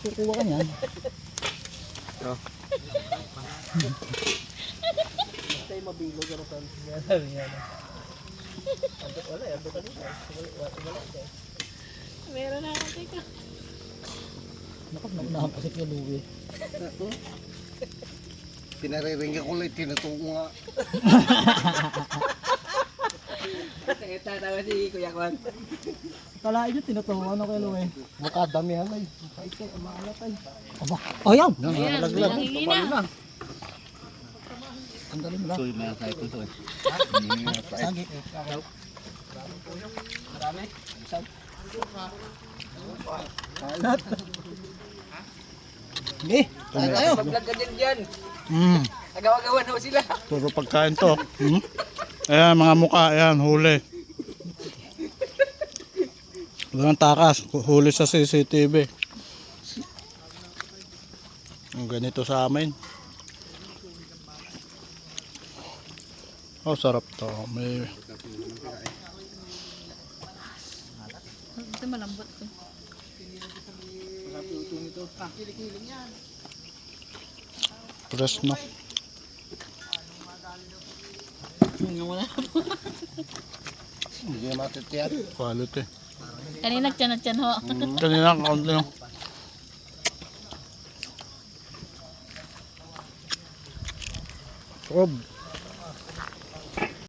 Kukuha ka niyan. Oh. Tayo mabilog ano sa yan. Wala, ando ka dito. Wala. Meron na ako, teka. Naunahan pa si Kuya Louie. Pinariringgan ko lang, tinutungo nga. Tatawa si Kuya Kwan. Kalain nyo, tinutuwa na Kuya Louie. Makadamihan ay. Ito, maalat ay. Aba, oh yan! Ayan, nangingina. Sandali mo lang. Ito yung mga tayo ko ito eh. Sagi. Marami. Isang. Sige, kain tayo. Pag-vlog ka din dyan. Nagawa-gawa na sila. Puro pagkain to. Ayan, mga mukha. Ayan, huli. Walang takas. Huli sa CCTV. Ang ganito sa amin. Oh, sarap to. May Ito malambot to. fresh no. Wala. Hindi na matitiyan. Quality. Kanina tiyan ho. Kanina kaunti no. Rob.